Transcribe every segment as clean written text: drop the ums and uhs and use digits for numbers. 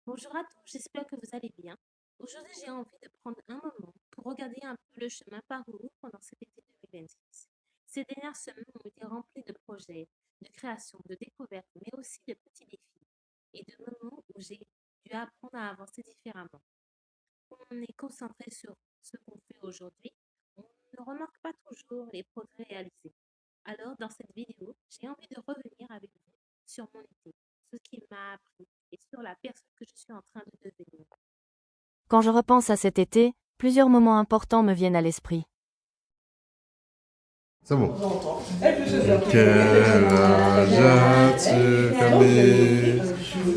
Bonjour à tous, j'espère que vous allez bien. Aujourd'hui, j'ai envie de prendre un moment pour regarder un peu le chemin parcouru pendant cet été 2026. Ces dernières semaines ont été remplies de projets, de créations, de découvertes, mais aussi de petits défis et de moments où j'ai dû apprendre à avancer différemment. Quand on est concentré sur ce qu'on fait aujourd'hui, on ne remarque pas toujours les progrès réalisés. Alors, dans cette vidéo, j'ai envie de revenir avec vous sur mon été, ce qui m'a appris et sur la personne que je suis en train de devenir. Quand je repense à cet été, plusieurs moments importants me viennent à l'esprit. C'est bon. Quel âge as-tu, Camille?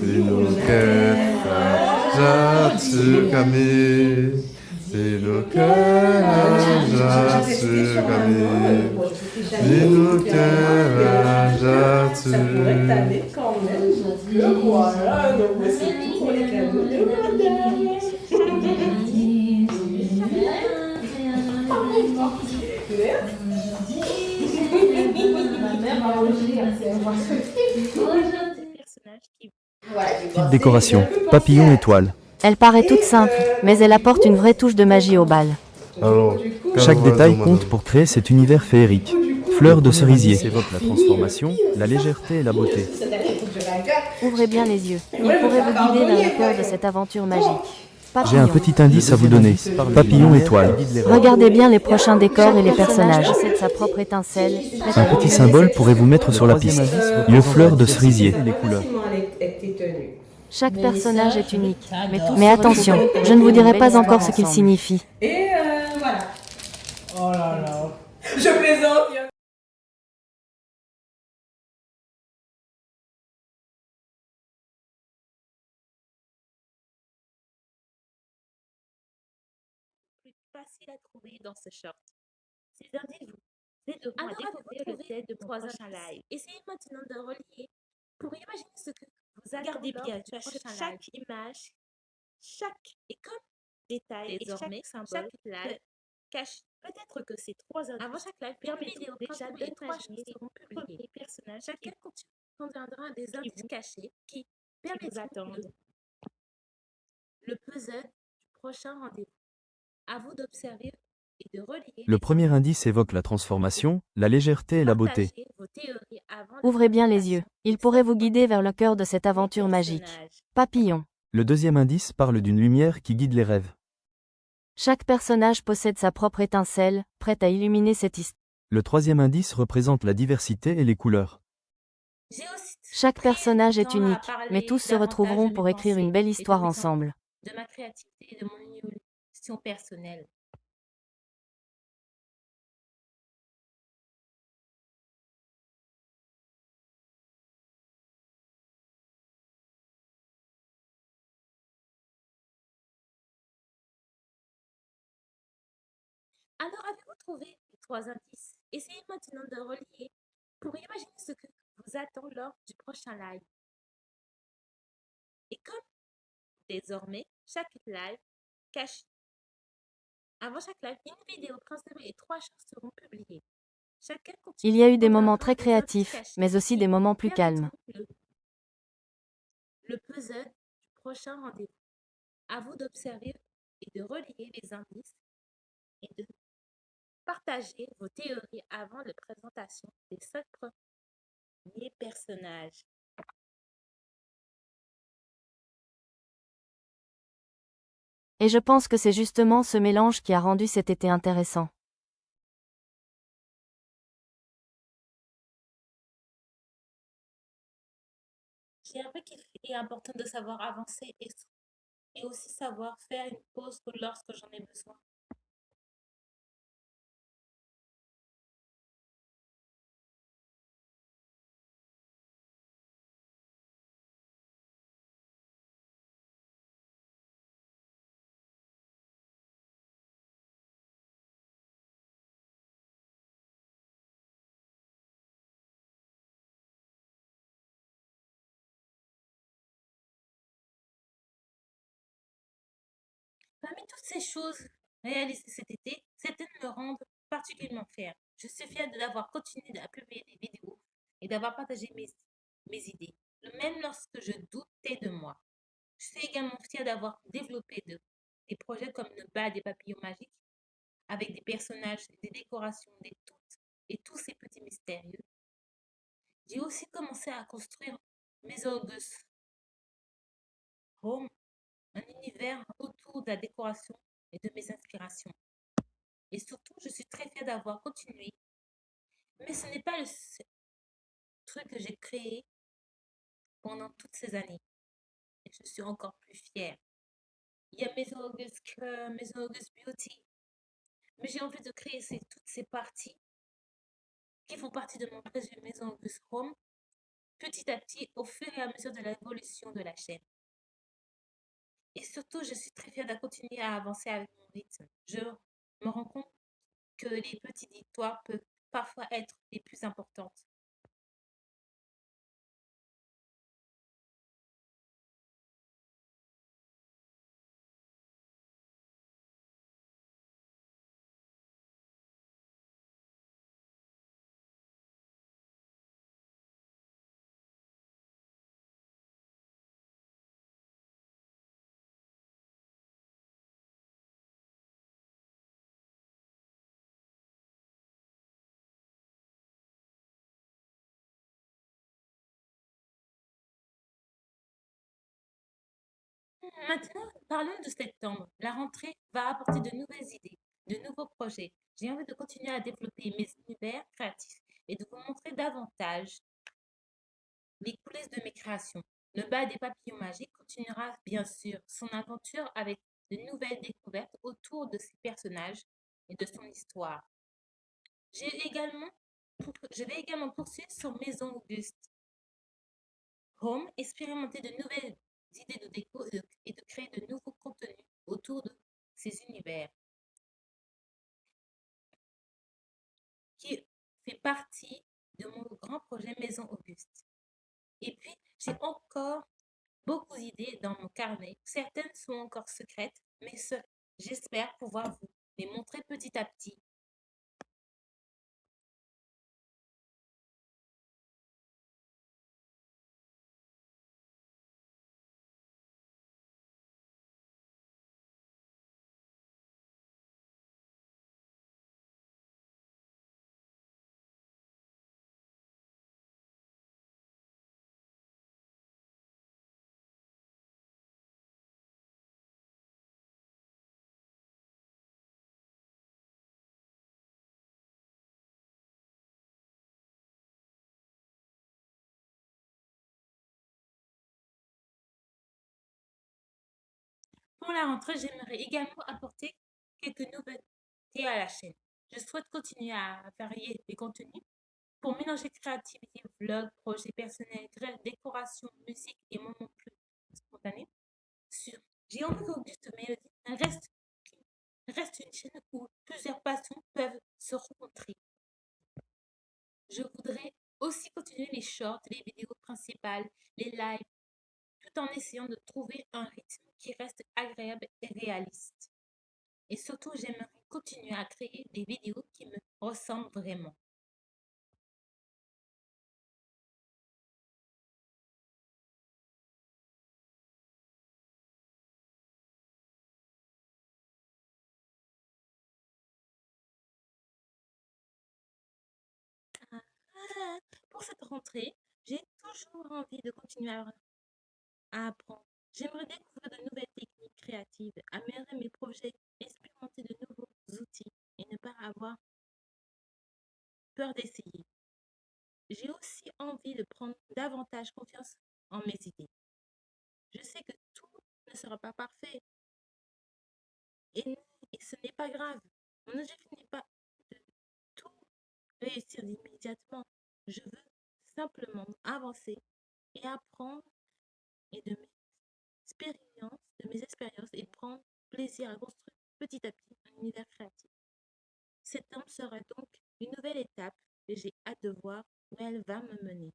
Dis-nous quel âge as-tu, Camille? Dis-nous quel âge as-tu, Camille? Dis-nous quel âge as-tu? Quand même, donc voilà, donc voici tout pour les cadeaux de madame. Personnage qui Petite décoration, papillon étoile. Elle paraît toute simple, mais elle apporte une vraie touche de magie au bal. Alors, Chaque détail compte madame. pour créer cet univers féerique. Fleurs de cerisier évoquent la transformation, Oui. la légèreté et la beauté. Ouvrez bien les yeux, il pourrait vous guider vers le cœur de cette aventure magique. J'ai un Papillon. petit indice à vous donner. Papillon étoile. Regardez bien les prochains décors et les personnages. Possède sa propre étincelle. prête à Un petit illuminer symbole cette pourrait vous mettre sur la piste. Lieu fleurs de cerisier. Les couleurs. Tes tenues. Chaque personnage est unique, mais attention, je ne vous dirai pas encore ce qu'il signifie. Et voilà. Oh là là. Je plaisante. est plus facile à trouver dans ce short. Ces indices vous aideront à découvrir le thème de mon prochain live. Essayez maintenant de relier pour imaginer ce que vous attendez bien chaque image, chaque et comme détail désormais, et chaque live cache. Peut-être que ces trois indices avant chaque live permettront déjà d'imaginer seront publiés. Les personnages, chacun contiendra des indices cachés qui permettront le puzzle du prochain rendez-vous. À vous d'observer et de relier Le les premier indices indice évoque la transformation, la légèreté et la beauté. Partagez vos théories avant Ouvrez bien les yeux, il pourrait vous guider vers le cœur de cette aventure magique. Papillon. Le deuxième indice parle d'une lumière qui guide les rêves. Chaque personnage possède sa propre étincelle, prête à illuminer cette histoire. Le troisième indice représente la diversité et les couleurs. Chaque personnage est unique, mais tous se retrouveront pour écrire une belle histoire ensemble. de ma créativité et de mon évolution personnelle. Alors, avez-vous trouvé les trois indices? Essayez maintenant de relier pour imaginer ce que vous attend lors du prochain live. Et comme désormais, chaque live cache. Avant chaque live, une vidéo présentant et trois choses seront publiées. Chacun continue. Il y a eu des moments très créatifs, mais aussi des moments plus calmes. Le puzzle du prochain rendez-vous. À vous d'observer et de relier les indices et de partager vos théories avant la présentation des 5 premiers personnages. Et je pense que c'est justement ce mélange qui a rendu cet été intéressant. J'ai appris qu'il est important de savoir avancer et aussi savoir faire une pause lorsque j'en ai besoin. Parmi toutes ces choses réalisées cet été, certaines me rendent particulièrement fière. Je suis fière d'avoir continué à publier des vidéos et d'avoir partagé mes idées, même lorsque je doutais de moi. Je suis également fière d'avoir développé des projets comme le bas des papillons magiques avec des personnages, des décorations, des toutes et tous ces petits mystérieux. J'ai aussi commencé à construire mes August Home, un univers autour de la décoration et de mes inspirations. Et surtout, je suis très fière d'avoir continué. Mais ce n'est pas le seul truc que j'ai créé pendant toutes ces années. Et je suis encore plus fière. Il y a Maison August Cœur, Maison August Beauty. Mais j'ai envie de créer toutes ces parties qui font partie de mon projet Maison Auguste Home petit à petit au fur et à mesure de l'évolution de la chaîne. Et surtout, je suis très fière de continuer à avancer avec mon rythme. Je me rends compte que les petites victoires peuvent parfois être les plus importantes. Maintenant, parlons de septembre. La rentrée va apporter de nouvelles idées, de nouveaux projets. J'ai envie de continuer à développer mes univers créatifs et de vous montrer davantage les coulisses de mes créations. Le bas des papillons magiques continuera bien sûr son aventure avec de nouvelles découvertes autour de ses personnages et de son histoire. J'ai également, je vais également poursuivre sur Maison Auguste Home, expérimenter de nouvelles idées de déco et de créer de nouveaux contenus autour de ces univers qui fait partie de mon grand projet Maison Auguste. Et puis, j'ai encore beaucoup d'idées dans mon carnet. Certaines sont encore secrètes, mais j'espère pouvoir vous les montrer petit à petit. Pour la rentrée, j'aimerais également apporter quelques nouveautés à la chaîne. Je souhaite continuer à varier les contenus pour mélanger créativité, vlog, projets personnels, décoration, musique et moments plus spontanés. J'ai envie qu'Auguste Mélodie reste une chaîne où plusieurs passions peuvent se rencontrer. Je voudrais aussi continuer les shorts, les vidéos principales, les lives, tout en essayant de trouver un rythme qui reste agréable et réaliste. Et surtout, j'aimerais continuer à créer des vidéos qui me ressemblent vraiment. Ah, pour cette rentrée, j'ai toujours envie de continuer à apprendre. J'aimerais découvrir de nouvelles techniques créatives, améliorer mes projets, expérimenter de nouveaux outils et ne pas avoir peur d'essayer. J'ai aussi envie de prendre davantage confiance en mes idées. Je sais que tout ne sera pas parfait et ce n'est pas grave. Mon objectif n'est pas de tout réussir immédiatement. Je veux simplement avancer et apprendre et de mes expériences et prendre plaisir à construire petit à petit un univers créatif. Cette temps sera donc une nouvelle étape et j'ai hâte de voir où elle va me mener.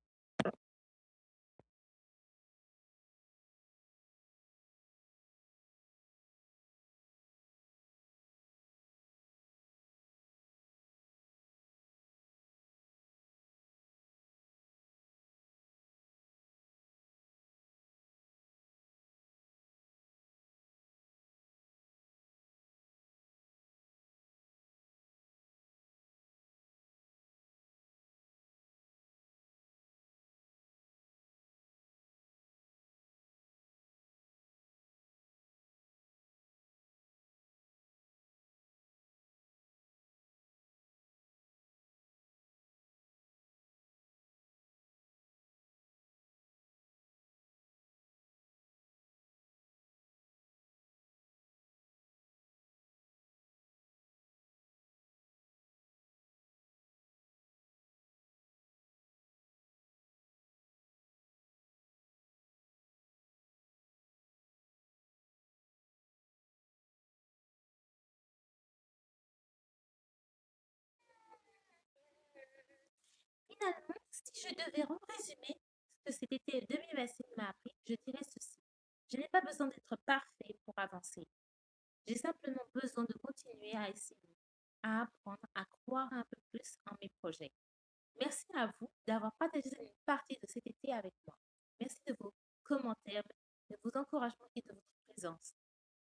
Finalement, si je devais résumer ce que cet été 2026 m'a appris, je dirais ceci. Je n'ai pas besoin d'être parfait pour avancer. J'ai simplement besoin de continuer à essayer, à apprendre, à croire un peu plus en mes projets. Merci à vous d'avoir partagé une partie de cet été avec moi. Merci de vos commentaires, de vos encouragements et de votre présence.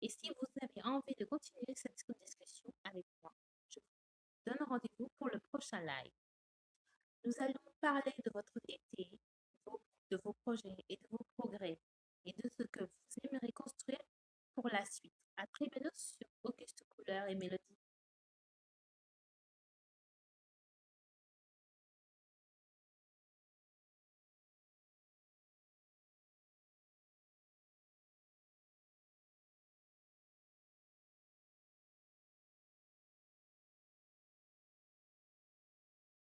Et si vous avez envie de continuer cette discussion avec moi, je vous donne rendez-vous pour le prochain live. Nous allons parler de votre été, de vos projets et de vos progrès et de ce que vous aimeriez construire pour la suite. À très bientôt sur Auguste Couleur et Mélodie.